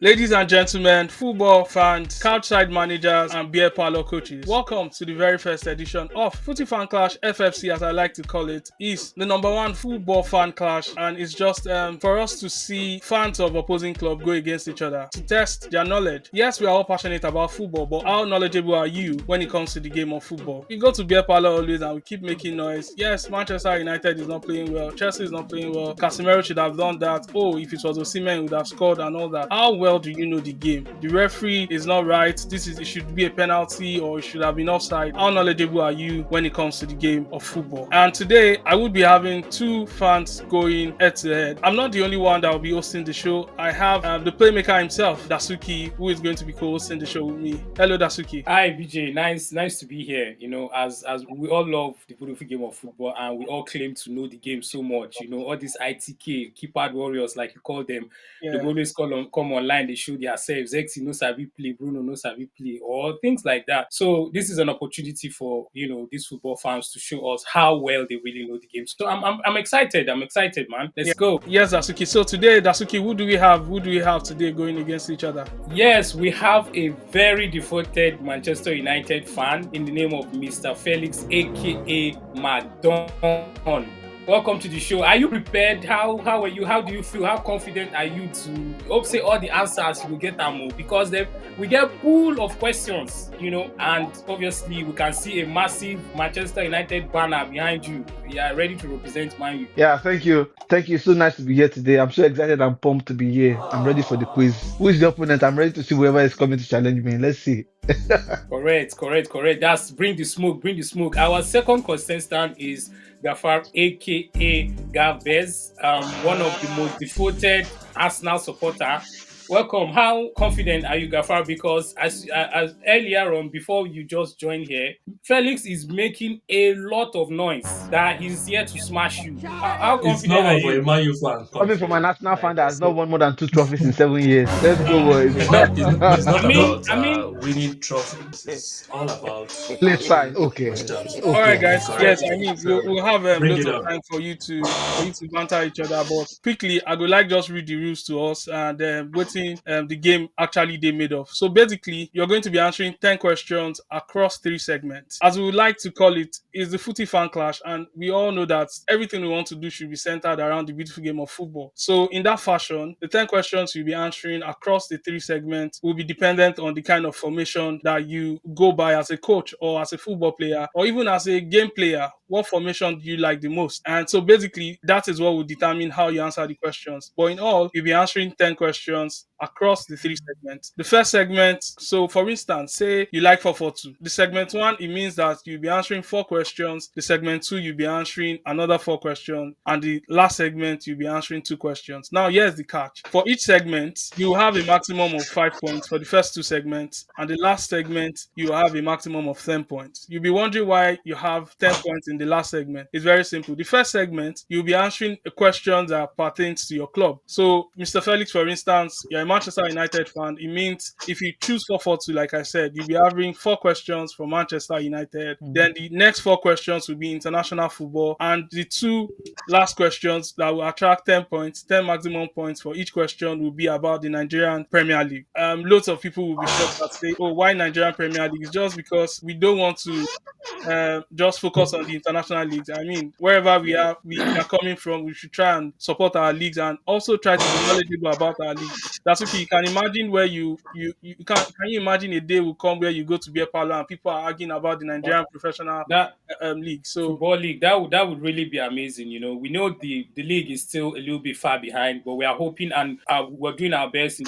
Ladies and gentlemen, football fans, couchside managers, and beer parlor coaches, welcome to the very first edition of FOOTY Fan Clash FFC, as I like to call it. Is the number one football fan clash, and it's just for us to see fans of opposing club go against each other to test their knowledge. Yes, we are all passionate about football, but how knowledgeable are you when it comes to the game of football? We go to beer parlor always and we keep making noise. Yes, Manchester United is not playing well, Chelsea is not playing well, Casemiro should have done that. Oh, if it was Osimhen, he would have scored and all that. How well do you know the game? The referee is not right. It should be a penalty or it should have been offside. How knowledgeable are you when it comes to the game of football? And today I would be having two fans going head to head. I'm not the only one that will be hosting the show. I have the playmaker himself, Dasuki, who is going to be co-hosting the show with me. Hello, Dasuki. Hi BJ, nice to be here. As we all love the beautiful game of football and we all claim to know the game so much. All these ITK keypad warriors, like you call them, they Yeah. always come online, they show themselves. Xi no sabi play, Bruno no sabi play, or things like that. So this is an opportunity for these football fans to show us how well they really know the game. So I'm excited. I'm excited, man. Yeah. Let's go. Yes, Dasuki. So today, Dasuki, who do we have? Who do we have today going against each other? Yes, we have a very devoted Manchester United fan in the name of Mr. Felix, aka Madon. Welcome to the show. Are you prepared? How are you? How do you feel? How confident are you to hope say all the answers you will get them all? Because we get full of questions, and obviously we can see a massive Manchester United banner behind you. We are ready to represent Man U. Yeah, thank you. Thank you. So nice to be here today. I'm so excited and pumped to be here. I'm ready for the quiz. Who is the opponent? I'm ready to see whoever is coming to challenge me. Let's see. Correct. That's bring the smoke, bring the smoke. Our second contestant is Gafar, aka Gavez, one of the most devoted Arsenal supporter. Welcome. How confident are you, Gafar? Because as earlier on, before you just joined here, Felix is making a lot of noise that he's here to smash you. How It's confident are normal for a you? Man U fan Coming from an confident. Arsenal fan Like that I has not said, won more than 2 trophies in 7 years. Let's go, boys. it's not I mean, about I mean, winning trophies. It's all about Play answering style. Okay. questions All right, Okay. guys. Yes, I correctly. mean we'll, So we'll have bring lots it of on. time for you to banter each other. But quickly, I would like just read the rules to us and waiting the game actually they made of. So basically, you're going to be answering 10 questions across 3 segments. As we would like to call it, is the footy fan clash, and we all know that everything we want to do should be centered around the beautiful game of football. So in that fashion, the 10 questions you'll be answering across the 3 segments will be dependent on the kind of formation that you go by as a coach or as a football player or even as a game player. What formation do you like the most? And so basically, that is what will determine how you answer the questions. But in all, you'll be answering 10 questions across the 3 segments. The first segment, so for instance, say you like 442. The segment one, it means that you'll be answering 4 questions. The segment two, you'll be answering another 4 questions. And the last segment, you'll be answering 2 questions. Now, here's the catch. For each segment, you have a maximum of 5 points for the first 2 segments. And the last segment, you have a maximum of 10 points. You'll be wondering why you have 10 points in the last segment. It's very simple. The first segment, you'll be answering a question that pertains to your club. So, Mr. Felix, for instance, you're a Manchester United fan. It means if you choose 442, like I said, you'll be having 4 questions for Manchester United. Then the next 4 questions will be international football. And the two last questions that will attract 10 points, 10 maximum points for each question will be about the Nigerian Premier League. Lots of people will be shocked that say, oh, why Nigerian Premier League? It's just because we don't want to just focus on the international leagues. I mean, wherever we are coming from, we should try and support our leagues and also try to be knowledgeable about our league. That's okay. You can imagine where you can you imagine a day will come where you go to beer parlor and people are arguing about the Nigerian professional That league. So football league that would really be amazing. We know the league is still a little bit far behind, but we are hoping and we're doing our best in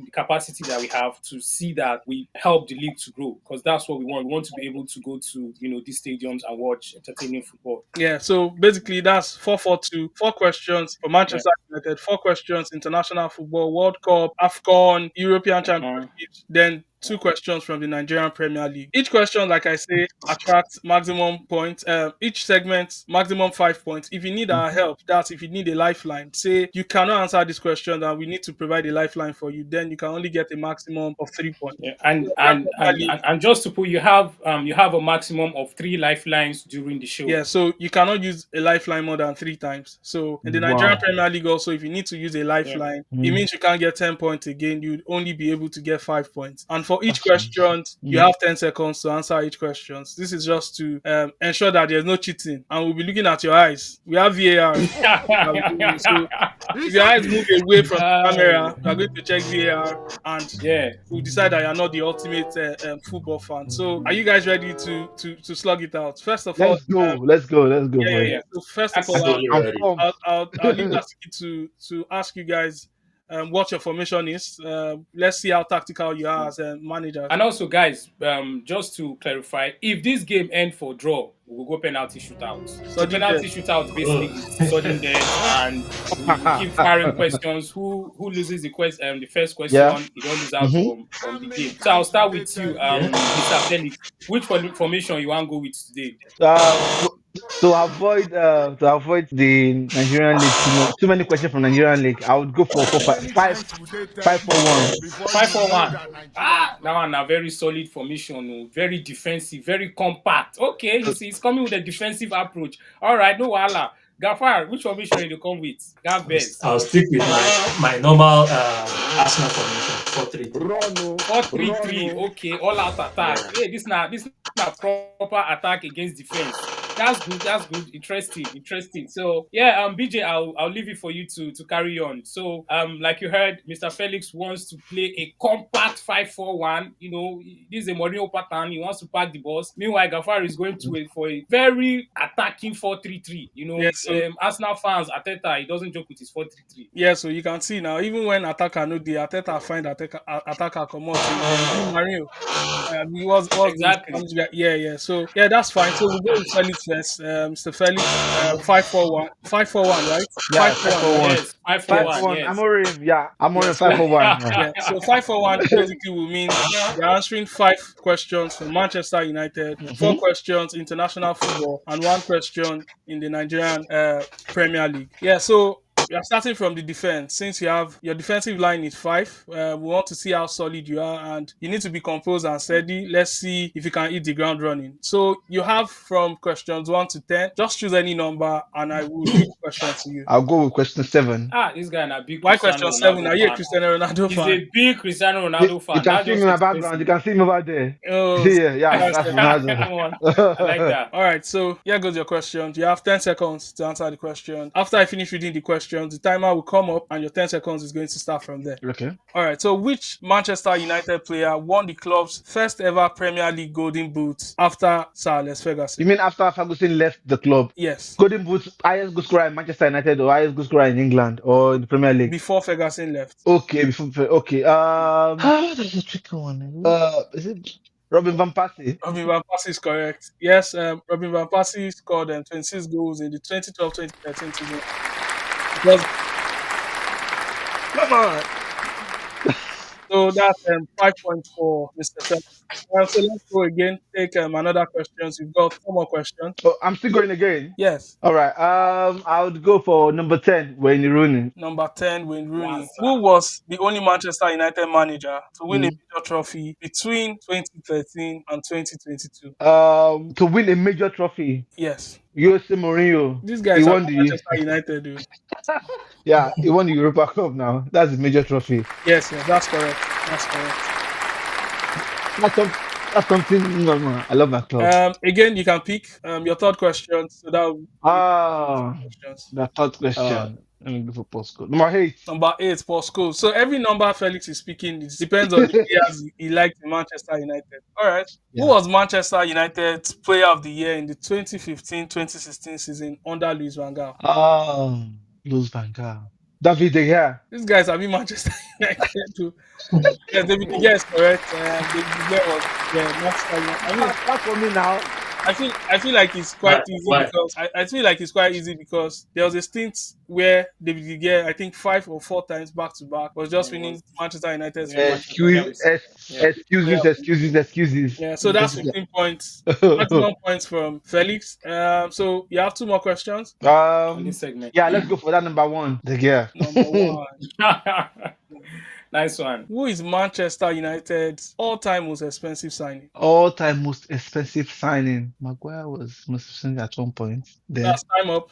the capacity that we have to see that we help the league to grow because that's what we want. We want to be able to go to these stadiums and watch entertaining football. yeah, so basically that's 442, 4 questions for Yeah. Manchester United, 4 questions international football, World Cup, AFCON, European Uh-huh. Championships, then two questions from the Nigerian Premier League. Each question, like I say, attracts maximum points. Each segment, maximum 5 points. If you need our help, that's if you need a lifeline. Say you cannot answer this question and we need to provide a lifeline for you, then you can only get a maximum of 3 points. Yeah, So Nigerian Premier League, and just to put, you have a maximum of three lifelines during the show. yeah, so you cannot use a lifeline more than 3 times. So in the Nigerian Wow. Premier League, also, if you need to use a Yeah. lifeline, it Mm, means you can't get 10 points again. You'd only be able to get 5 points. And for each that's fine. question, you Mm. have 10 seconds to answer each question. This is just to ensure that there's no cheating. And we'll be looking at your eyes. We have VAR. So if your eyes move away from the camera, we are going to check VAR and Yeah. we'll decide that you're not the ultimate football fan. So are you guys ready to slug it out? First of all, Let's go. Let's go. Let's go, yeah, yeah, boys. yeah. So first of That's all, Fully I'm ready. pumped. I'll leave Lasiki to ask you guys what your formation is. Let's see how tactical you are as a manager. And also, guys, just to clarify, if this game ends for draw, we'll go penalty shootout. So Sudden death. penalty shootout basically Oh. is sudden death, and we keep firing questions. Who loses the first Yeah. question, he don't lose out Mm-hmm. from the game. So I'll start with you, Yeah. Mr. Felix. Which formation you want to go with today? To avoid the Nigerian league too many questions from Nigerian league, I would go for 5-4-1. 5-4-1. That one a very solid formation, oh, very defensive, very compact. Okay, you see, it's coming with a defensive approach. All right, no wahala. Gafar, which formation you come with? Gavez. I'll stick with my normal Arsenal formation, 4-3-3. 4-3-3. Okay, all out attack. Yeah. Hey, this na proper attack against defense. That's good. That's good. Interesting. So yeah, BJ, I'll leave it for you to carry on. So like you heard, Mr. Felix wants to play a compact 5-4-1. You know, this is a Mourinho pattern. He wants to pack the balls. Meanwhile, Gafar is going to wait for a very attacking 4-3-3. You know, Yeah, so Arsenal fans, Ateta, he doesn't joke with his 4-3-3. yeah, so you can see now, even when attacker no the attacker find attacker come out, Mario. He was Exactly. yeah. So yeah, that's fine. So we'll go with Felix first. Mr. Felix, 5-4-1, 5-4-1, right? Yeah, 5-4-1, right? Yes, 5-4-1. 5-4-1. Yes. Amorim. Yeah, Yeah. Amorim So 5-4-1. Yeah. yeah, so 5-4-1 basically will mean you're answering 5 questions from Manchester United, Mm-hmm. 4 questions international football, and 1 question in the Nigerian Premier League. Yeah, so we are starting from the defense. Since you have your defensive line is 5, we want to see how solid you are, and you need to be composed and steady. Let's see if you can hit the ground running. So you have from questions 1 to 10. Just choose any number, and I will read the question to you. I'll go with question 7. This guy na big Why Cristiano question 7? Ronaldo Are you a fan. Cristiano Ronaldo He's fan? a big Cristiano You, Ronaldo you fan. can That see me just in my explains background. You it. can see him over there. Oh, Yeah, that's Ronaldo. Come on. I like that. all right, so here goes your question. You have 10 seconds to answer the question. After I finish reading the questions, the timer will come up and your 10 seconds is going to start from there. Okay. All right, so which Manchester United player won the club's first ever Premier League Golden Boot after Sir Alex You Ferguson? mean after Ferguson left the club? Yes, Golden Boots, highest goal scorer in Manchester United or highest goal scorer in England or in the Premier League? before Ferguson left. Okay, okay. That's a tricky one. Is it Robin van Persie? Robin Van Persie is correct. Yes, Robin Van Persie scored 26 goals in the 2012-2013 season. It was Come on. So that's 5 points for Mr. Felix. So let's go again. Take another questions. We've got 4 more questions. Oh, I'm still going again. Yes. All right. I would go for number 10, Wayne Rooney. Number 10, Wayne Rooney, What's who was the only Manchester United manager to win a Mm. major trophy between 2013 and 2022. To win a major trophy, Yes. Jose Mourinho. These He guys are won the Manchester United, dude. he won the Europa Cup now. That's a major trophy. Yes, that's correct. That's correct. That's, some, that's something normal. I love my club. Again, you can pick your third question. So that will be questions. The third question. Let me go for postcode. Number 8. Number 8, Paul Scholes. So every number Felix is speaking, it depends on the players he liked in Manchester United. All right. Who Yeah. was Manchester United's player of the year in the 2015-2016 season under Luis Van Gaal? Louis Van Gaal. David De Gea. These guys have been Manchester United too. Yes, David De Gea is correct. David De Gea was Manchester United. I mean, That's for me now. I feel like it's quite easy Why? because I feel like it's quite easy because there was a stint where David De Gea, I think 5 or 4 times back to back, was just And it winning was Manchester United's winning player. Manchester games. Yeah. Excuses. Yeah, so that's 15 points. Maximum points from Felix. So you have two more questions. On this um, segment. yeah, let's go for that number one. The gear. Number one. Nice one. Who is Manchester United's all-time most expensive signing? All-time most expensive signing. Maguire was most expensive at one point. Then That's time up.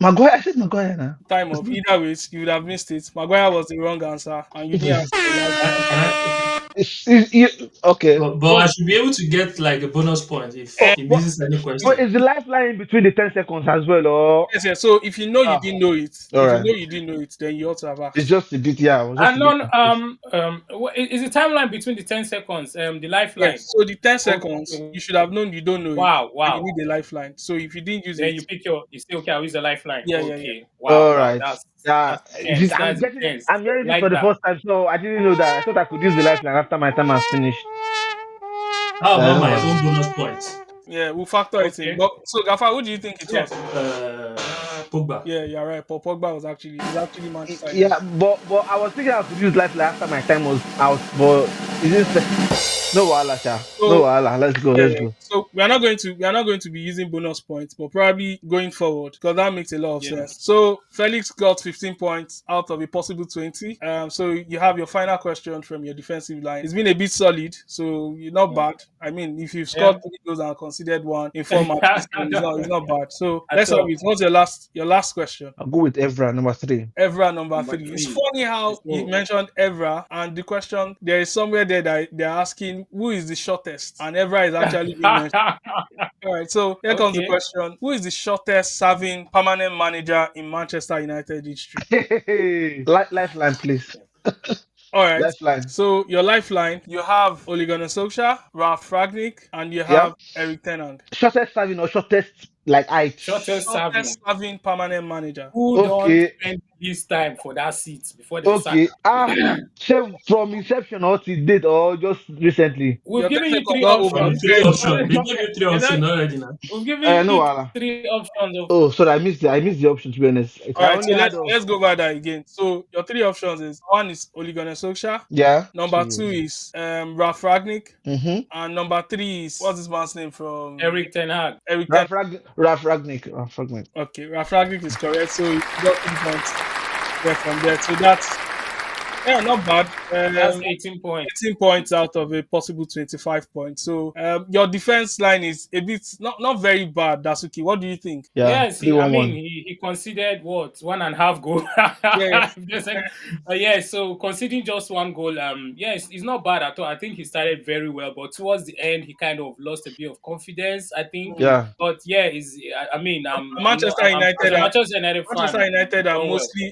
Maguire. I said Maguire now. Time up. Either way, you would have missed it. Maguire was the wrong answer, and you didn't answer the lifeline. Can I? Okay. But I should be able to get like a bonus point if Oh, he but, misses any but question. is the lifeline in between the 10 seconds as well, or Yes, yes. So if you know you ah, didn't know it, all right? then you ought to have It's asked. just a bit, yeah. It was just a And bit on confused. is the timeline between the 10 seconds? The lifeline. Yes. So the 10 seconds, Okay. you should have known you don't know it, Wow, and you wow. need a lifeline. So if you didn't use Then it, you pick you say, okay, I'll use the lifeline. yeah. Okay. Wow, All wow. right. That's intense. I'm That's getting, intense. I'm hearing this for Like the that. first time, so I didn't know that. I thought I could use the lifeline after my time has finished. How I about don't my worry. own bonus points? Yeah, we'll factor it in. Okay. But so Gafar, who do you think it Yeah. was? Pogba. Yeah, you're right. Paul Pogba was actually Manchester United. Yeah, but I was thinking I could use lifeline after my time was out, but it didn't. No wahala, sha. No So wahala. Let's go. yeah, Let's yeah. go. So we are not going to be using bonus points, but probably going forward because that makes a lot of Yeah. sense. So Felix got 15 points out of a possible 20. So you have your final question from your defensive line. It's been a bit solid, so you're not bad. I mean, if you've scored Yeah. 3 goals and considered one in 4 matches, so it's not bad. So At let's have all. it. What's your last question? I'll go with Evra, number 3. Evra number Number 3. It's 3. funny how Let's you go. mentioned Evra, and the question there is somewhere there that they're asking who is the shortest, and Evra is actually being mentioned. All right, so here comes the Okay. question: who is the shortest serving permanent manager in Manchester United history? Lifeline, please. All right, Lifeline. so your lifeline: you have Ole Gunnar Solskjaer, Ralph Ragnick, and you Yeah. have Eric Ten Hag. Shortest serving or shortest like height. Shortest Shortest serving. serving permanent manager. Who don't Okay. spend this time for that seat before they sack? Okay. From inception or to date or just recently. We've Your 10 given you seconds three not over. options. Three Very good. options. They gave you three You know, options already now. we've given No you wahala. three options of Oh, sorry, I missed the option to be honest. All I right, only so had let's go over that again. So your 3 options is one is Ole Gunnar Solskjaer, yeah. number 2 is Ralph Ragnick, Mm-hmm. and number 3 is what's this man's name from Eric Ten Hag. Eric Ten. Ralph Ragnick. Ralph Ragnick. Okay, Ralph Ragnick is correct. So you got 3 points there from there. So that's not bad. That's 18 points. 18 points out of a possible 25 points. So your defense line is a bit not very bad, Dasuki. What do you think? Yeah. Yes, Three I one mean, one. he considered what 1.5 goal. Yes. Yeah, so conceding just 1 goal, yes, it's not bad at all. I think he started very well, but towards the end, he kind of lost a bit of confidence, I think. Yeah. But yeah, I mean, Manchester United as a are Manchester United fan, Manchester United you've are done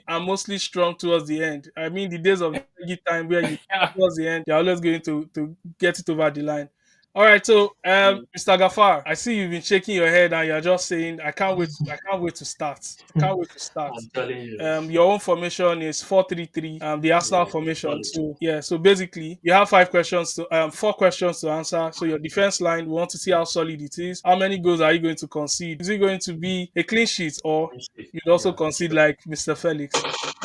well. mostly strong towards the end. I mean, the days of the time where you towards the end, you're always going to get it over the line. All right, so Mr. Gafar, I see you've been shaking your head and you're just saying, I can't wait. I can't wait to start. I can't wait to start. I'm telling you. Your own formation is 4-3-3. The Arsenal Yeah, formation. solid. So yeah, so basically you have 4 questions to answer. So your defense line, we want to see how solid it is. How many goals are you going to concede? Is it going to be a clean sheet or you'd also Yeah, concede sure. like Mr. Felix?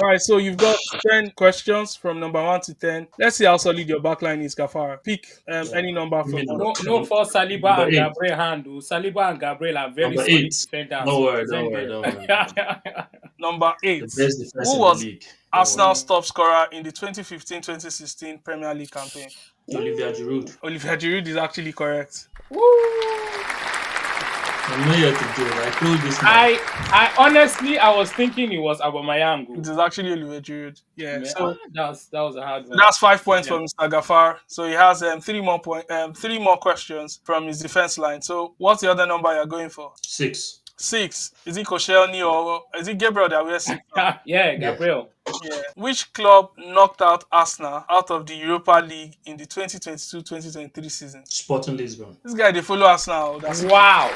All right, so you've got 10 questions from number 1 to 10. Let's see how solid your backline is, Gafara. Pick Yeah. any number Give from me 1. No for Saliba number and 8. Gabriel handle. Saliba and Gabriel are very Number solid 8. defenders. Don't worry, Present don't worry. them. Number The 8. best defense Who in the was league. Don't worry. Arsenal's top scorer in the 2015-2016 Premier League campaign? Olivier Giroud. Olivier Giroud is actually correct. Woo! I'm not here to joke. I told this man. I honestly, I was thinking it was It Aubameyang. is actually Olivier Giroud. Yeah. So That was a hard one. that's 5 points Yeah. from Mr. Gafar. So he has 3 more questions from his defense line. So what's the other number you're going for? 6. 6. Is it Koscielny or is it Gabriel that wears 6? Yeah, Gabriel. Yeah. Which club knocked out Arsenal out of the Europa League in the 2022-2023 season? Sporting Lisbon. This guy, they follow Arsenal. That's Wow.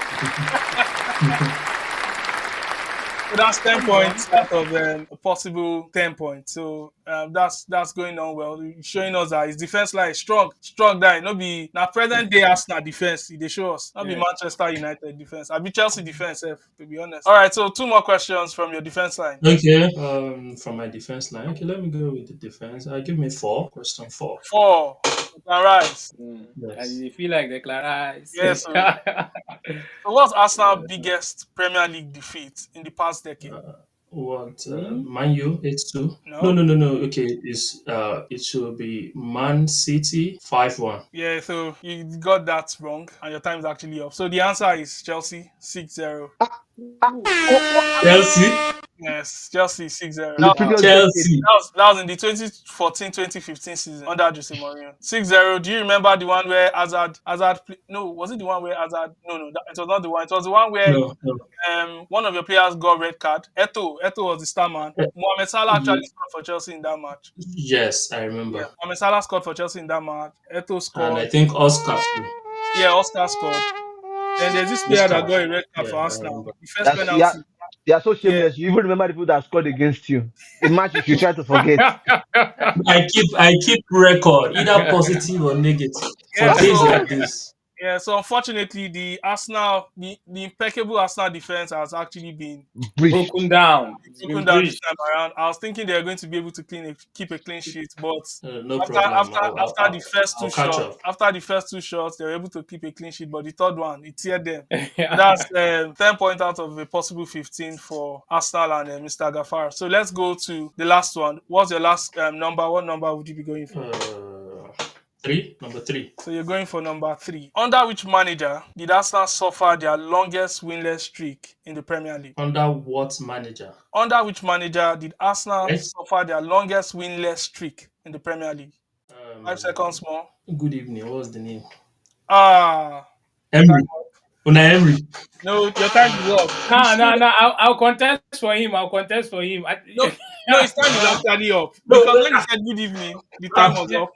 So that's 10 Come on. points out of a possible 10 points. So that's going on well. It's showing us that his defense line is strong, strong. That no be now present day Arsenal defense. They show us not be Yeah. Manchester United defense. I be Chelsea defense, to be honest. All right, so two more questions from your defense line. Okay, from my defense line. Okay, let me go with the defense. Give me four. Question four. Four, you can rise. And Yes. you feel like the Claras. Yes. So what's Arsenal's biggest Premier League defeat in the past decade? Uh, what? Hmm? Man U 8-2. No, No. no, no, no. Okay, it should be Man City 5-1. Yeah, so you got that wrong, and your time is actually up. So the answer is Chelsea 6-0. Ah, Chelsea, Yes, Chelsea 6-0. in the previous decade. Chelsea. That was in the 2014-2015 season under Jose Mourinho. 6-0. Do you remember the one where no, was it the one where Hazard no, it was not the one. It was the one where No, no. one of your players got red card. Eto was the star man. Uh, Mohamed Salah actually ye- scored for Chelsea in that match. yes, I Yeah, remember. Mohamed Salah scored for Chelsea in that match. Eto And I scored. think Oscar too. Yeah, Oscar scored. Then there's this player that Oscar. got a red card Yeah, for I Arsenal. remember. The first That's yeah. penalty. They are so Yeah. shameless. You even remember the people that scored against you. A match you should try to forget. I keep record either positive or negative for Yeah, days so like this. yeah, so unfortunately, the impeccable Arsenal defense has actually been Breach. Broken down. It's broken been down this breached. time around. I was thinking they were going to be able to keep a clean sheet, but No after problem. after I'll, I'll, after the I'll first two I'll catch shots, up. after the first two shots, they were able to keep a clean sheet, but the third one it teared them. That's 10 points out of a possible 15 for Arsenal and Mr. Gafar. So let's go to the last one. What's your last number? What number would you be going for? Number three. So you're going for number 3. Under which manager did Arsenal suffer their longest winless streak in the Premier League? Under what manager? Under which manager did Arsenal Right? suffer their longest winless streak in the Premier League? 5 seconds more. Good evening. What was the name? Your time Emery. up. Una Emery. No, your time is up. No. I'll contest for him. I'll contest for him. No, no, his time is actually up No, because when he said good evening, the time I'm, was Yeah. up.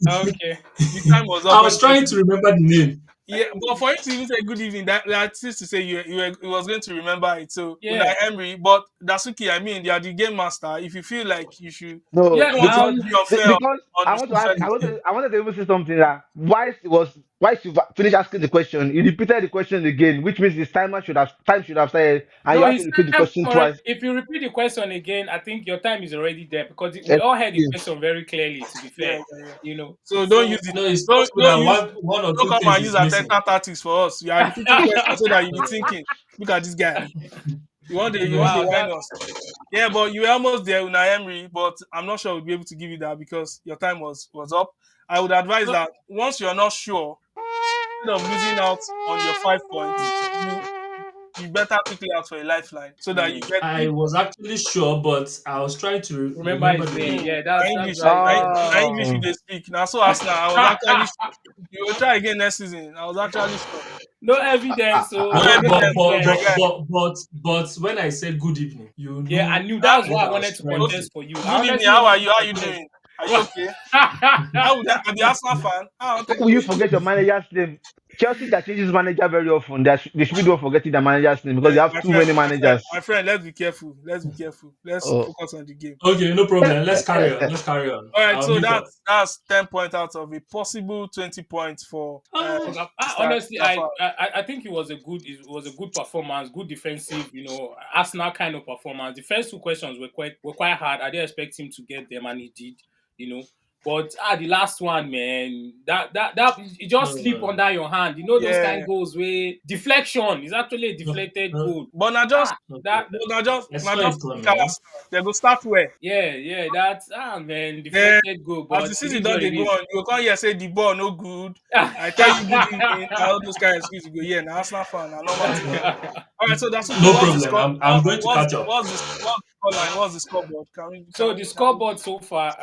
Okay. The time was up I when was he said trying good to evening. remember the name. Yeah, but for him to even say good evening, that seems to say you was going to remember it. So Yeah. Unai Emery, but Dasuki, I mean, they are the game master. If you feel like you should, No, Yeah. you don't want to because be unfair because on I the want to St. ask. Felix. I wanted to even say something that why she finished asking the question. He repeated the question again, which means his time should have started, and you No, have to his repeat the time question already. twice. If you repeat the question again, I think your time is already there because we all heard the Exactly. question very clearly. To be Yeah, fair, yeah, yeah. you know. So don't use So it. No, it's Don't possible don't that use. one or Don't two come things and use is missing. Atenta tactics for us. You are repeating questions so that you be thinking. Look at this guy. You want the wow, wine that us. Yeah, but you were almost there, Unai Emery. But I'm not sure we'll be able to give you that because your time was up. I would advise so, that once you're not sure, instead of losing out on your 5 points, you better quickly ask for a lifeline so that you mm, get I if was actually sure, but I was trying to remember remember his the name. name. Yeah, na that's English, right. na English you Oh, dey speak. Now so Arsenal, I was actually you will try again next season. I was actually sure. No evidence. So No No, no evidence, so my evidence. guy. but when I said good evening, you Yeah, I knew knew Ah, that's why what I I was wanted to trying okay. to. contest for you. I Good evening. honestly How are wanted you? to How are you contest. doing? Are you okay? How would I be Arsenal fan? I don't how take will you away. forget your manager's name? Chelsea that changes manager very often. They should be the one forgetting their manager's name because they have My too friend, many managers. my friend, let's be careful. Let's be careful. Let's Oh. focus on the game. Okay, no problem. Let's carry on. Let's carry on. All right, I'll so mute up. that's 10 points out of a possible 20 points for For Ah, Mr. honestly, Gaffer. I think it was a good performance, good defensive, Arsenal kind of performance. The first two questions were quite hard. I didn't expect him to get them, and he did, you know. But the last one, man, that it just slip no, under your hand. You know those kind Yeah, of goals where deflection is actually a no, deflected no, goal. but not just, Ah, no. I not saw it just typical coming. Arsenal. They go start where. yeah, that's man, Then deflected goal. as But the it season is done, what they it go is. on. You go come here say the ball no good. I tell you good evening. And all those kind of excuses. You go yeah, now Arsenal fan, a normal thing. All right, so that's okay. No What's the problem. score? I'm going to catch up. What's the score line? What's the scoreboard? So the scoreboard so far,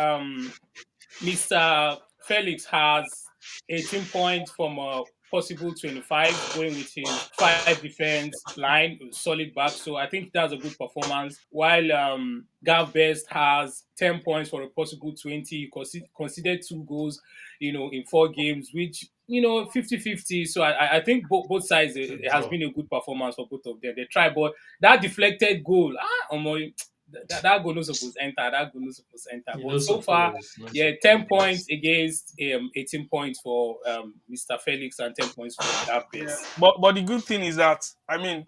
Mr. Felix has 18 points from a possible 25, going with his 5 defense line, solid back. So I think that's a good performance. While Gav Best has 10 points for a possible 20, he considered 2 goals, in 4 games, which 50-50. So I think both sides, It's a it has draw. been a good performance for both of them. They try, but that deflected goal, that goal no supposed enter. That goal no supposed enter. You But know, so far, suppose, not yeah, 10 points suppose. against 18 points for Mr. Felix and 10 points for that Yeah, base. but the good thing is that I mean,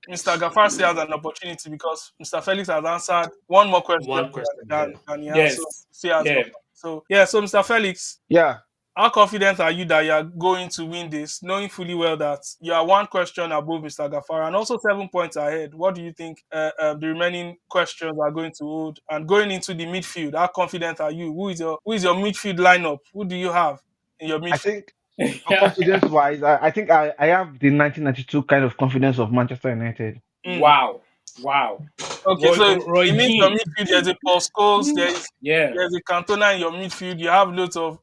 Mr. Gafar still has an opportunity because Mr. Felix has answered one more question One question ahead. than he has, so Yes, he still has the yeah. opportunity. So yeah, so Mr. Felix, Yeah, how confident are you that you are going to win this, knowing fully well that you are one question above Mr. Gafar and also 7 points ahead? What do you think the remaining questions are going to hold? And going into the midfield, how confident are you? Who is your midfield lineup? Who do you have in your I midfield? think confidence wise, I think I have the 1992 kind of confidence of Manchester United. Mm. Wow, wow. Okay, so Roy it means your Keane. midfield there's a Paul Scholes, Yeah, there's a Cantona in your midfield. You have loads of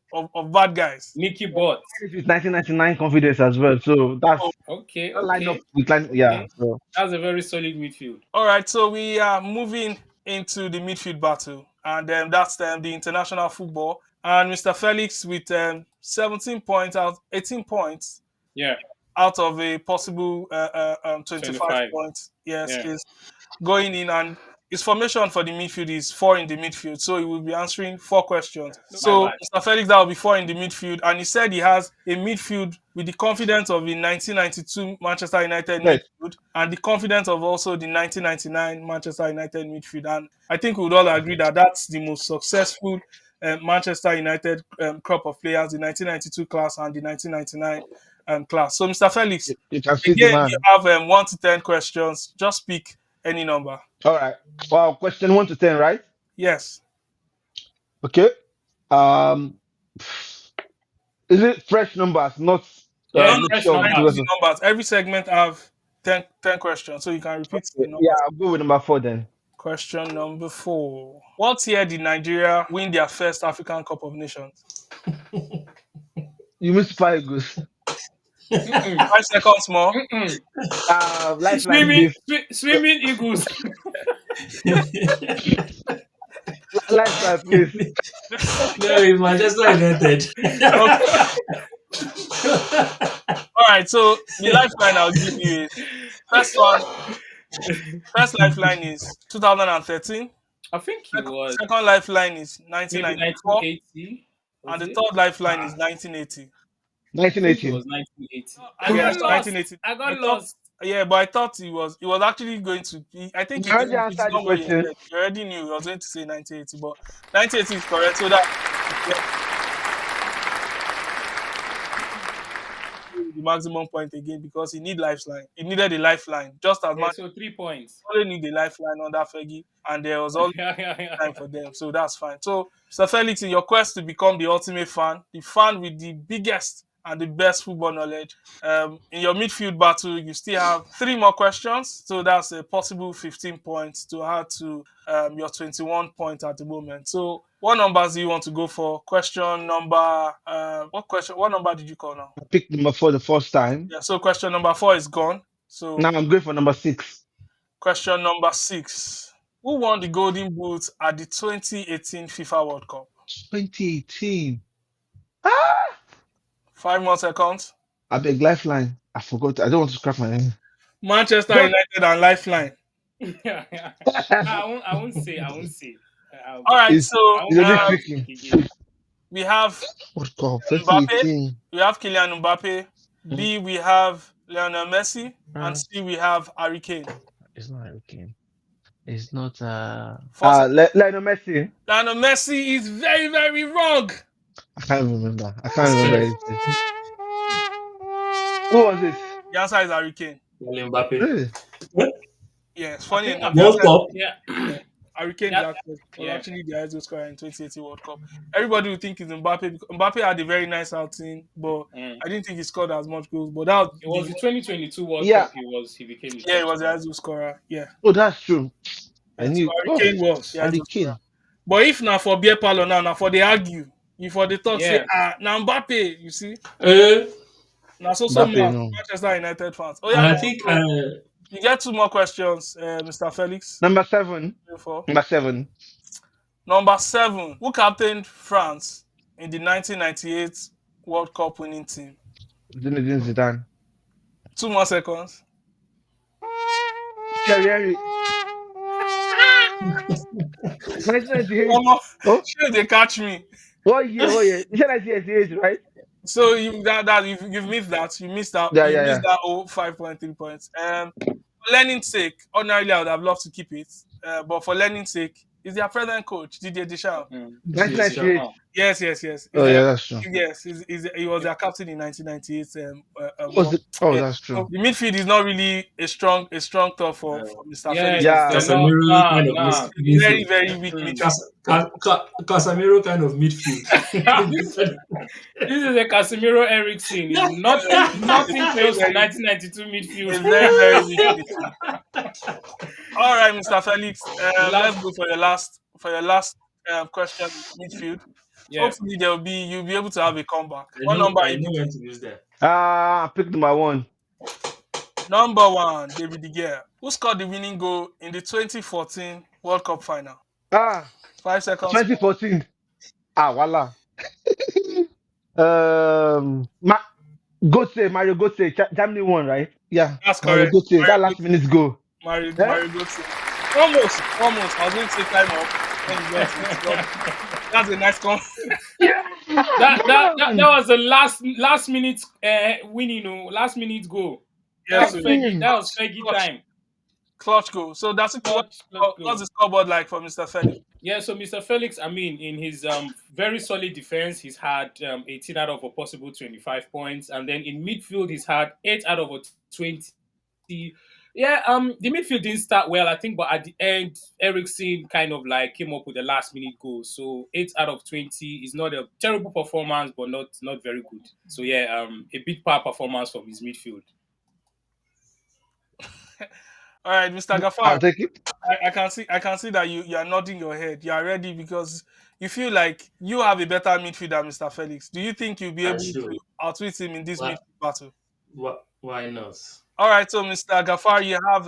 bad guys. Nicky Butt. It's with 1999 confidence as well. So that's Oh, Okay, that lineup okay, with yeah. okay. So That's a very solid midfield. all right, so we are moving into the midfield battle, and that's the international football. And Mr. Felix with 17 points out, 18 points Yeah, out of a possible 25 25. points. Yes, Yeah, is going in, and his formation for the midfield is four in the midfield. So he will be answering four questions. my So bad. Mr. Felix, that will be four in the midfield, and he said he has a midfield with the confidence of the 1992 Manchester United yes, midfield and the confidence of also the 1999 Manchester United midfield. And I think we would all agree that that's the most successful Manchester United crop of players, the 1992 class and the 1999 class. So, Mr. Felix, you can see the again, you man. have 1 to 10 questions. Just pick any number. All right. Well, question 1 to 10, right? Yes. Okay. Um, is it fresh numbers, not Yeah, No, no, fresh mixture I of use numbers. because the numbers. Every segment have 10 questions, so you can repeat the yeah, numbers. I'll go with number 4 then. Question number 4. What year did Nigeria win their first African Cup of Nations? You missed five goals. Mm-mm, 5 seconds more. mm-mm. Lifeline, please. Swimming eagles. Lifeline, please. No, it's Manchester United. Okay. All right. So the lifeline I'll give you is first one. First lifeline is 2013. I think it was Second lifeline is maybe 1994, 1980. and Was the it? third lifeline is Ah, 1980. I think it 1918. was 1980. I got Yes, lost. 1980. I got I thought, lost. yeah, but I thought it was actually going to be. I think You it already didn't. It's answered the not what you question. said. You already knew I was going to say 1980, but 1980 is correct. So that the maximum point again because he need lifeline. He needed a lifeline just as Yeah, much. so 3 points. Only need a lifeline under Fergie, and there was all time for them. So that's fine. So, Mr. Felix, in your quest to become the ultimate fan, the fan with the biggest and the best football knowledge, in your midfield battle, you still have three more questions. So that's a possible 15 points to add to your 21 points at the moment. So, what numbers do you want to go for? Question number, what question? What number did you call now? I picked number 4 the first time. Yeah. So, question number 4 is gone. Now So, I'm going for number 6. question number 6. Who won the Golden Boot at the 2018 FIFA World Cup? 2018. Ah! 5 more seconds. I beg lifeline. I forgot. I don't want to scrap my name. Manchester Just United and Lifeline. I won't say. I won't say. All right, it's so it's a bit I won't tricky. pick again. we have What call Mbappe, 2018? we have Kylian Mbappe. Mm, B, we have Lionel Messi. And uh, C, we have Harry Kane. it's not okay. It's not 4 seconds. Lionel Messi. Lionel Messi is very, very wrong. I can't remember. I can't remember Okay. anything. Who was it? The answer is Harry Kane. Kylian Mbappe. Really? What? Yes, I funny think. enough, I the think. World answer is Cup? Yeah. Harry Kane Yeah. was Yeah. actually the highest scorer in 2018 World Cup. Everybody would think it's Mbappe because Mbappe had a very nice outing, but Mm. I didn't think he scored as much goals. But that was It was the 2022 World Yeah. Cup. He became the yeah, he top was the scorer. highest scorer. Yeah. Oh, that's true. I Yeah, so knew. Harry Oh, Kane was the Harry highest scorer. Kane. But if now for beer parlor now for they argue, if for the talk say Yeah. now Mbappe, you see, Uh, now so Mbappe, mad no. Manchester United fans. Oh yeah, I go on. think So you get two more questions, Mr. Felix. Number 7. For Number 7. number 7, who captained France in the 1998 World Cup winning team? Zinedine Zidane. 2 more seconds. Thierry Henry. 1998. Omo, Oh, sure they catch me. what year? What year? You said 1988, right? So you've missed that. Yeah, You yeah, missed yeah. that 5.3 points. For learning sake, ordinarily I would have loved to keep it. But for learning sake, is their present coach, Didier Deschamps. Yes, sure. 1998. Yes, yes, yes. Oh, Is yeah, there that's true. yes, he was their captain in 1998 Was World. it? Oh, Yeah. that's true. So the midfield is not really a strong thought for Mr. Felix. Yes, Yeah. they're not. Casemiro Nah, kind of nah. Very, midfield. very weak Mm. midfield. Casemiro kind of midfield. this this is a Casemiro Ericsson. Is It's nothing very, close to very, 1992 midfield. it's very, very weak midfield. All right, Mr. Felix. The Let's last, go for your last question midfield. yeah. Hopefully, you'll be able to have a comeback. I What know number are I you know when picking? to use them. I picked number one. Number one, David De Gea, who scored the winning goal in the 2014 World Cup final. Ah, 5 seconds. 2014. Ah, voila. Ma Götze, Mario Götze, Germany won, right? Yeah, That's Mario correct. Götze. Mario That last Götze. minute goal. Eh? Mario Götze. Almost, almost. I was going to say time up when you got it, but that's a nice con. Yeah, That man. was the last minute winning, last minute goal. That Yes, was so Fergie. Damn. That was clutch, Fergie clutch, time. clutch goal. So that's it. Clutch What's goal. the scoreboard like for Mr. Felix? Yeah, so Mr. Felix, I mean, in his very solid defense, he's had 18 out of a possible 25 points, and then in midfield, he's had 8 out of a 20. Yeah, the midfield didn't start well, I think, but at the end, Ericsson kind of like came up with a last minute goal. So 8 out of 20 is not a terrible performance, but not very good. So yeah, a big power performance from his midfield. All right, Mr. I'll Gafar. take it. I can see that you are nodding your head. You are ready because you feel like you have a better midfield than Mr. Felix. Do you think you'll be I able to should. outwit him in this Why, midfield battle? why not? All right, so Mr. Gafar, you have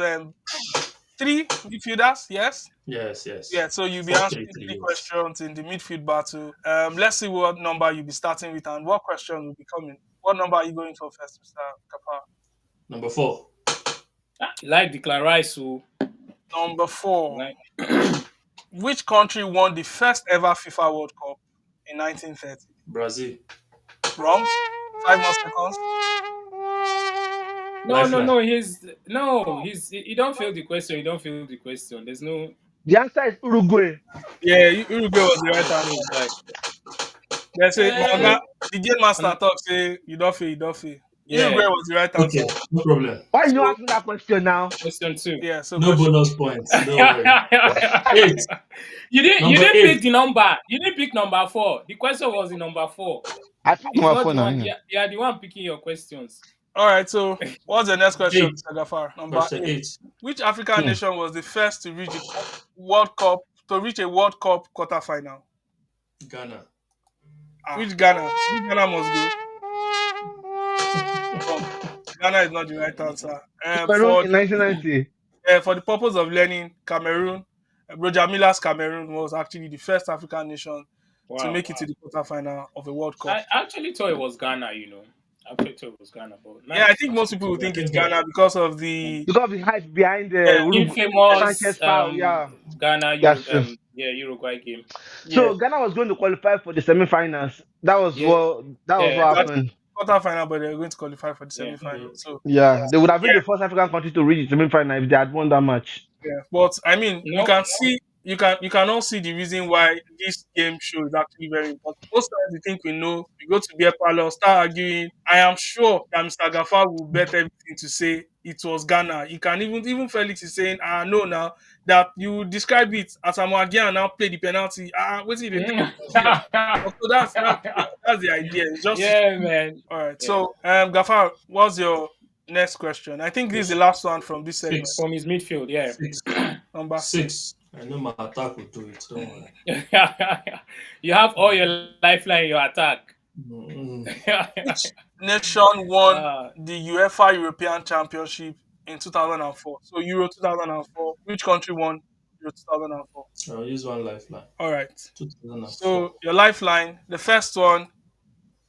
three midfielders. Yes. Yes, yes. Yeah, so you'll be answering 4-3-3, three yes. questions in the midfield battle. Let's see what number you'll be starting with and what question will be coming. What number are you going for first, Mr. Gafar? Number 4, You like Declan Rice, so Number four. like Which country won the first ever FIFA World Cup in 1930? Brazil. Wrong. 5 more seconds. Lifeline. no, he don't feel the question. You don't feel the question. There's no The answer is Uruguay. Yeah, Uruguay was the right question answer. is like They say, my eh, oga, the game master and talk say, you don't fail. Uruguay yeah, was the right answer. Okay, no problem. Why you So, asking that question now? question two. yeah, so No question. bonus points. Don't worry. 8. You Number didn't 8. pick the number. You didn't pick number four. The question was the number four. I picked It's number not four the now. one. Yeah. Yeah, the one picking your questions. All right, so what's the next question, 8. Mr. Gafar? Number Question 8. 8. Which African Hmm. nation was the first to reach World Cup reach a World Cup quarterfinal? Ghana. Which Ghana? Which Ghana must go? Wrong. Ghana is not the right answer. Cameroon in 1990. For the purpose of learning, Cameroon, Roger Miller's Cameroon was actually the first African nation to Wow. make it to the quarterfinal of a World Cup. I actually thought it was Ghana. I actually thought it was Ghana, but Yeah, I nice. think most people So would I think it's think Ghana because of the Because of the hype behind yeah, the infamous Sanchez foul. Yeah, Ghana that's true. Uruguay game. yeah, So Ghana was going to qualify for the semi-finals. Yeah, That was what yeah, exactly happened. quarterfinal, but they're going to qualify for the yeah. semi-final. you, So Yeah, they would have been yeah, the first African country to reach the semi-final if they had won that match. yeah. But I mean, you Nope. can see you can all see the reason why this game show is actually very important. Most times we think we know, we go to beer parlor, start arguing. I am sure that Mr. Gafar will bet everything to say it was Ghana. You can even Felix is saying, no now that you describe it as Amagian now play the penalty. What did they Mm. take? So that's the idea. It's just to Yeah, see. man. All right. Yeah. So Gafar, what's your next question? I think this is the last one from this segment. 6. From his midfield, yeah. 6. Number six. 6. I know my attack will do it. Don't worry. You have all your lifeline in your attack. Mm, Which nation won uh, the UEFA European Championship in 2004? So Euro 2004. Which country won Euro 2004? I'll use one lifeline. All right. 2004. So your lifeline, the first one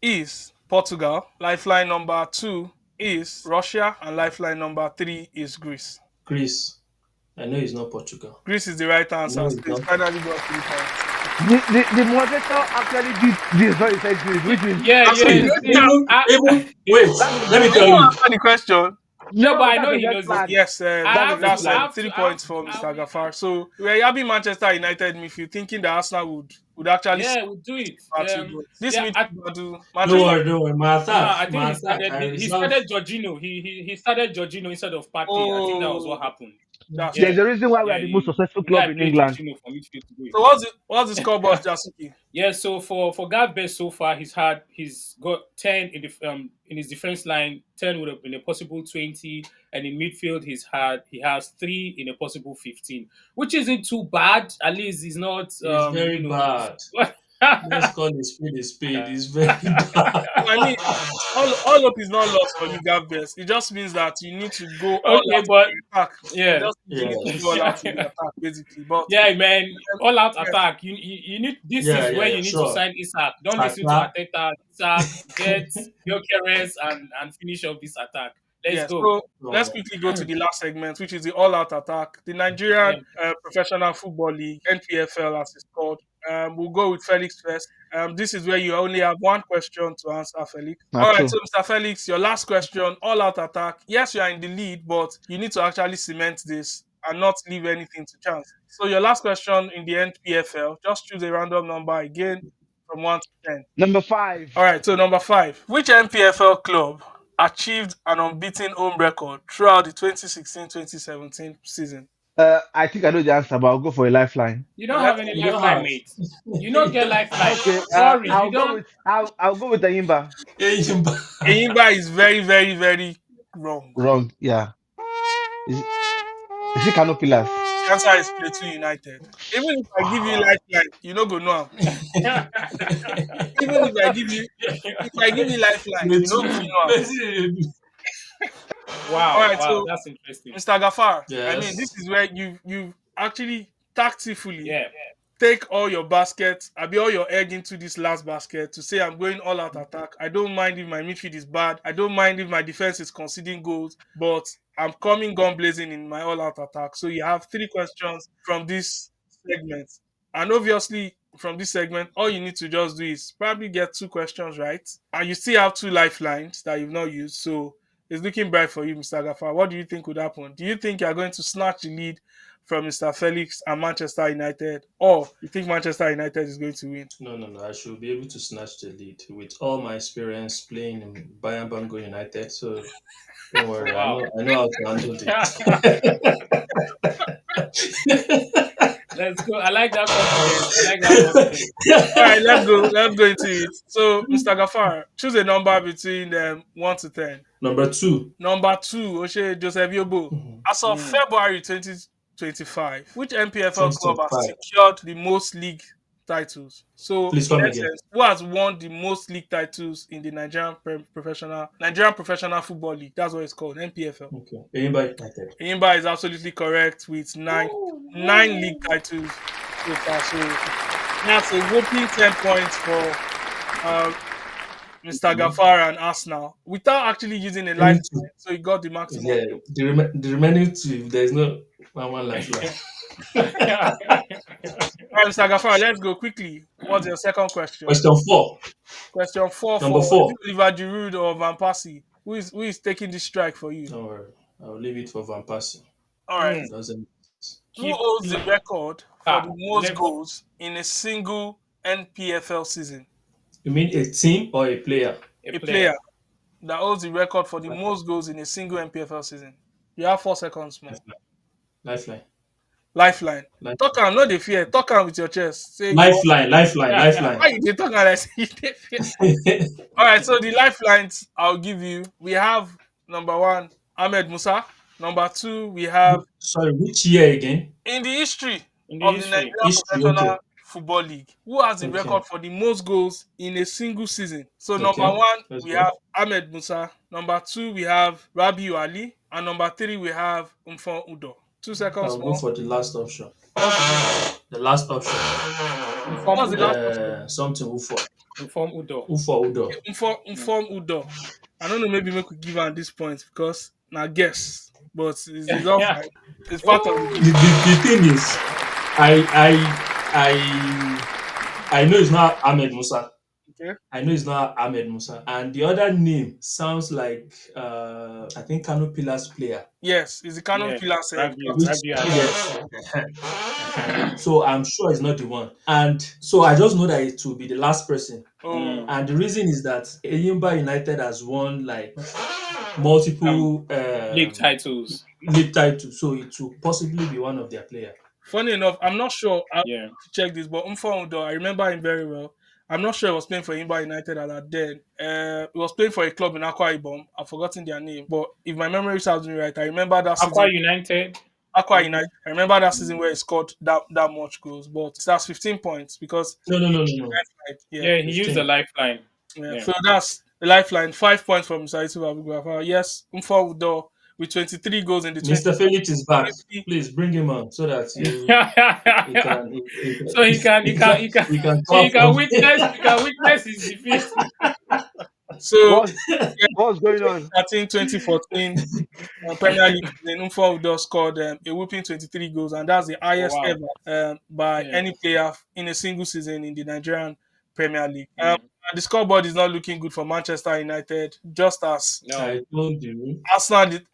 is Portugal. Lifeline number 2 is Russia. And lifeline number 3 is Greece. Greece. I know it's not Portugal. Greece is the right I answer. know So it's it's not. finally got 3 points. The moderator actually did this when he said Greece, which is Yeah, which yeah. See, is See, even wait. that is Let me Did tell you disrespect. you. answer the question? no, but I That's know a he red knows this. flag. Yes, I That's a have red to, that's I flag. have to, 3 points for I Mr. will, Gafar. So we're having Manchester United midfield, thinking that Arsenal would actually yeah, we'll do it. battle, but this Yeah, midfield battle, Don't Manchester. worry, don't worry. no, I think My attack. I he reserve. started Jorginho. He started Jorginho instead of Partey. I think that was Oh, what happened. that's Yeah, There's true. a reason why we yeah. are the most successful The guy club in played England. Jorginho for midfield today. So what's the scoreboard, Jasuki? Yeah, so for Gav best so far, he's got 10 in his defense line, 10 would have been a possible 20, and in midfield he has 3 in a possible 15, which isn't too bad. At least he's not It's very bad. Let's call a spade a spade. It's very bad. I mean, all hope is not lost for you, Gav Best. It just means that you need to go all Okay, out but in the attack. It yeah. just means you need to go all Yes. out in the attack, basically. But Yeah, man, all out yes, attack. You need this Yeah, is yeah, where yeah. you need to Sure. sign Isaac. Don't listen to Saka. Ateta. Isaac, get Gyökeres and finish off this attack. Let's yes. go. So let's No. quickly go to the last segment, which is the all-out attack. The Yeah. Nigerian Professional Football League (NPFL), as it's called. We'll go with Felix first. This is where you only have one question to answer, Felix. Not All right, true. so Mr. Felix, your last question, all-out attack. Yes, you are in the lead, but you need to actually cement this and not leave anything to chance. So your last question in the NPFL, just choose a random number again from 1 to 10. Number 5. All right, so number 5. Which NPFL club achieved an unbeaten home record throughout the 2016-2017 season? I think I know the answer, but I'll go for a lifeline. You Your don't have any You lifeline. don't lifeline, have. mate. You don't get lifeline. Okay, Sorry, you don't. I'll go with Ayimba. Enyimba is very, very, very wrong. Wrong. Yeah. Is is it Canopilas? The answer is Plateau United. Even if I give you lifeline, you no go know am. Even if I give you lifeline, you no go fit know am. All Wow, right, wow, so that's interesting. Mr. Gafar, I mean, this Yes. is where you actually tactfully Yeah, take all your baskets, I be all your egg into this last basket to say I'm going all out attack. I don't mind if my midfield is bad. I don't mind if my defense is conceding goals, but I'm coming gun blazing in my all out attack. So you have 3 questions from this segment. And obviously, from this segment, all you need to just do is probably get 2 questions right. And you still have 2 lifelines that you've not used. So it's looking bright for you, Mr. Gafar. What do you think would happen? Do you think you're going to snatch the lead from Mr. Felix and Manchester United, or you think Manchester United is going to win? No, no, no. I should be able to snatch the lead with all my experience playing in Bayern Bango United. So don't worry. I wow. know. I know how to handle Let's go. I like that confidence. I like that confidence. All right, let's go. Let's go into it. So, Mr. Gafar, choose a number between 1 to 10. Number 2. Number 2, Oshe Joseph Yobo. Mhm. As of Mm. February 2025, which MPFL club has 2025. secured the most league titles? So, Please in come again. essence, who has won the most league titles in the Nigerian Professional Football League? That's what it's called, NPFL. Okay. Anybody United. Imba is absolutely correct with nine league titles so far. So that's a whopping 10 points for uh, Mr. Okay. Gafar and Arsenal without actually using a lifeline. Remaining two. So he got the maximum. Yeah. The remaining two. There is no one lifeline. All right, Mr. Gafar, let's go quickly. What's your second question? Question 4. Question four Number for is 4. it Oliver Giroud or Van Persie? Who is taking this strike for you? Don't worry. I'll leave it for Van Persie. All right. Mm. Doesn't. Who Keep holds the record for the most let goals in a single NPFL season? You mean a team or a player? a A player. player that holds the record for the most goals in a single MPFL season. You have 4 seconds more. Lifeline. Lifeline. Lifeline. Talk Lifeline. am, no dey fear. Talk am with your chest. Say you want. Lifeline. Lifeline. Why Lifeline. you dey talk am like say you dey fear? All right. So the lifelines I'll give you. We have number 1, Ahmed Musa. Number 2, we have Sorry, which year again? in the history In the of the history. Nigerian History. Professional Okay. Football League, who has the Okay. record for the most goals in a single season? So number Okay. 1, Let's we go. have Ahmed Musa. Number 2, we have Rabiu Ali. And number 3, we have Umfon Udo. 2 seconds I'll go more. for the last option. What's the name? The last option. Inform What's the last Udo. option? Something Ufo. Inform Udo. Ufo Udo. Inform Udo. I don't know, maybe we could give her this point because now guess, but it's all Yeah. fine. It's part of the Oh. game. The thing is, I I know it's not Ahmed Musa. Okay. I know it's not Ahmed Musa. And the other name sounds like I think Kano Pillars player. Yes, it's the Canon Yeah. Pillars Rabiu. Which Rabiu Adam. yes. So I'm sure it's not the one. And so I just know that it will be the last person. Oh, Mm. And the reason is that Eyimba United has won like Um, multiple League titles. league titles, so it will possibly be one of their players. funny enough, I'm not sure. I have Yeah. to check this, but Inform Udo, I remember him very well. I'm not sure he was playing for Imba United at that then. He was playing for a club in Akwa Ibom. I've forgotten their name, but if my memory serves me right, I remember that Aqua season. United. Aqua Maybe. United. I remember that season where he scored that much goals, but that's 15 points because No, no, no, no, no. yeah, Yeah, he used the 15. lifeline. yeah. Yeah. So that's the lifeline. 5 points from Saitu Abugafa. Yes, Umfa Udo with 23 goals in the Mr. 2020. Felix is back. Please bring him on so that he can So he can he can he can we can so clap for him. he can witness his defeat. So What's yeah, what's going on? 2013, 2014 Premier League season, Umfa Udo scored a whooping 23 goals, and that's the Oh highest wow. ever by Yeah. any player in a single season in the Nigerian Premier League. Mm. And the scoreboard is not looking good for Manchester United, just as No. I told you.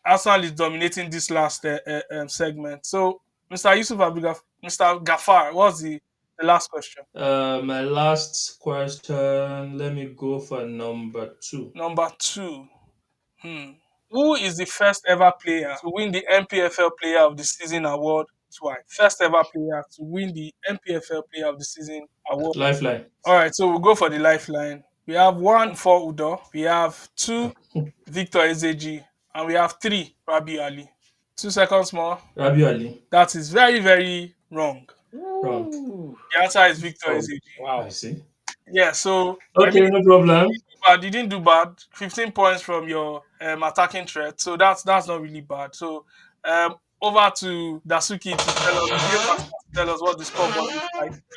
Arsenal is dominating this last segment. So, Mr. Yusuf Abdulgaf, Mr. Gafar, what's the last question? My last question. Let me go for number two. Number two. Hmm. Who is the first ever player to win the MPFL Player of the Season award twice? First ever player to win the MPFL Player of the Season award. Lifeline. All right, so we'll go for the lifeline. We have one for Udo, we have two Victor Ezeji, and we have three Rabi Ali. 2 seconds more. Rabiu Ali. That is very, very wrong. Wrong. Ooh. The answer is Victor Oh, Ezeji. I Wow. see. Yeah, so I mean, Okay, no problem. but you didn't do bad. 15 points from your attacking threat, so that's not really bad. So over to Dasuki to tell us the game master to tell us what the scoreboard looks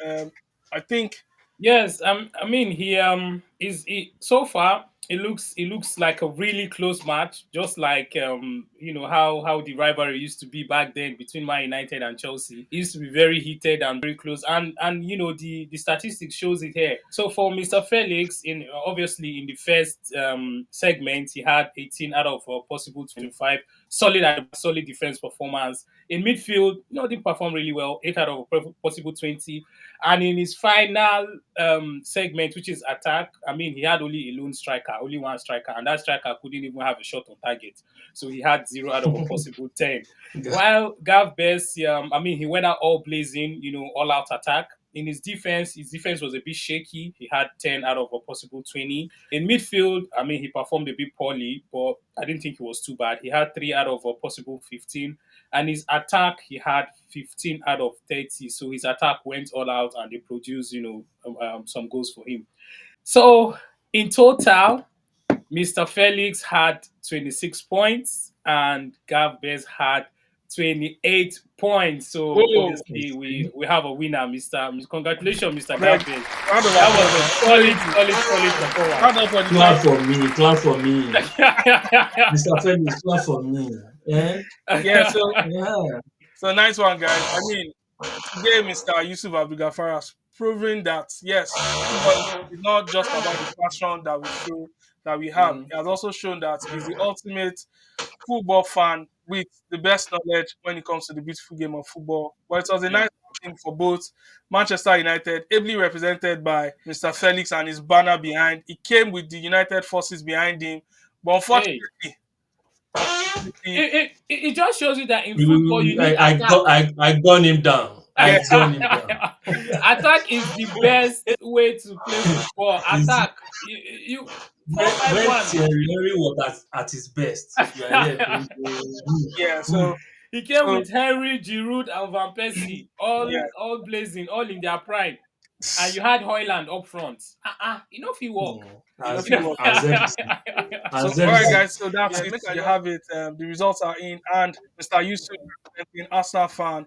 like. I think Yes, I mean is he so far it looks like a really close match, just like how the rivalry used to be back then between Man United and Chelsea. It used to be very heated and very close, and the statistics shows it here. So for Mr. Felix, in obviously in the first segment, he had 18 out of possible 25 solid defense performance. In midfield, didn't perform really well, 8 out of possible 20, and in his final segment, which is attack, I mean, he had only a lone striker, only one striker, and that striker couldn't even have a shot on target. So he had 0 out of a possible 10. While Gav Best, I mean, he went out all blazing, all out attack. In his defense was a bit shaky. He had 10 out of a possible 20. In midfield, I mean, he performed a bit poorly, but I didn't think it was too bad. He had 3 out of a possible 15. And his attack, he had 15 out of 30. So his attack went all out and they produced, some goals for him. So in total, Mr. Felix had 26 points and Gav Bez had 28 points. So oh, obviously we have a winner, Mr. Congratulations, Mr. like Gav Bez. round of That applause was a for the solid, 20. solid, solid Round performance. up for the 20. Clap for me. Clap for me. Mr. Felix, clap for me. Eh? Yeah, so Yeah. nice one, guys. I mean, today, Mr. Yusuf Abdulgafar has proven that yes, football is not just about the passion that we show that we have. Mm, He has also shown that he's the ultimate football fan with the best knowledge when it comes to the beautiful game of football. But it was a yeah. nice outing for both Manchester United, ably represented by Mr. Felix and his banner behind. He came with the United forces behind him, but Hey, unfortunately, it just shows you that in football you need attack. I gun him down. yeah, I gun him down. Attack is the best way to play football. Is Attack. You 4-5-1. Thierry Henry was at his best, you are here bringing yeah. good. He came So with Henry, Giroud, and Van Persie, yeah, all blazing, all in their prime. And you had Hoyland up front. Enough he walk. you know, As if you as FC. So, As all right, FC. guys. So that's it. You have it. The results are in, and Mr. Yusuf representing Arsenal fan,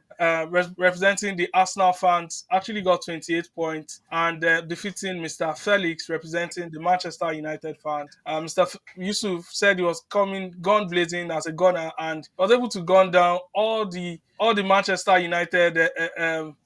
representing the Arsenal fans, actually got 28 points, and defeating Mr. Felix, representing the Manchester United fans. Yusuf said he was coming gun blazing as a gunner, and was able to gun down all the Manchester United,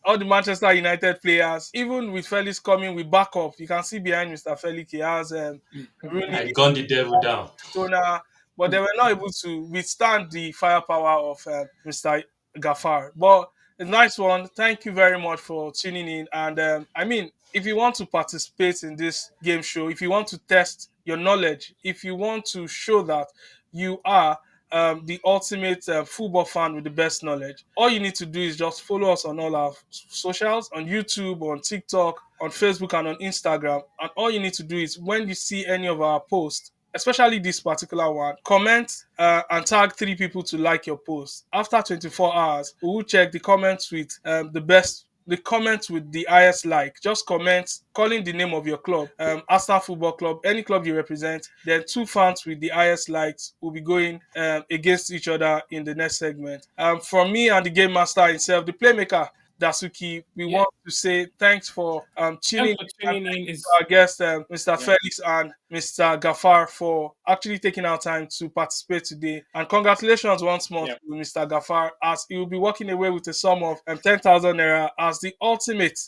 all the Manchester United players. Even with Felix coming with backup, you can see behind Mr. Felix he has I Rooney, gunned the devil down. Stoner, but they were not able to withstand the firepower of Mr. Gafar. But a nice one. Thank you very much for tuning in. And I mean, if you want to participate in this game show, if you want to test your knowledge, if you want to show that you are the ultimate football fan with the best knowledge, all you need to do is just follow us on all our socials, on YouTube, on TikTok, on Facebook, and on Instagram. And all you need to do is when you see any of our posts, especially this particular one, comment and tag 3 people to like your post. After 24 hours, we will check the comments with the comments with the highest like. Just comment calling the name of your club, Arsenal Football Club, any club you represent. Then 2 fans with the highest likes will be going against each other in the next segment. From me and the game master himself, the playmaker Dasuki, we Yeah. want to say thanks for tuning Thanks in, for and tuning in. to our guests, Mr. Yeah. Felix and Mr. Gafar, for actually taking our time to participate today. And congratulations once more Yeah. to Mr. Gafar, as he will be walking away with a sum of 10,000 naira as the ultimate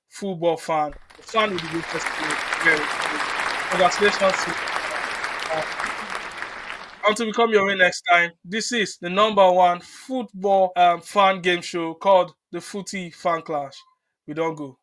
football fan, the fan with the greatest team. Very good. Congratulations to until we come your way next time. This is the #1 football fan game show called the Footy Fan Clash. We don't go.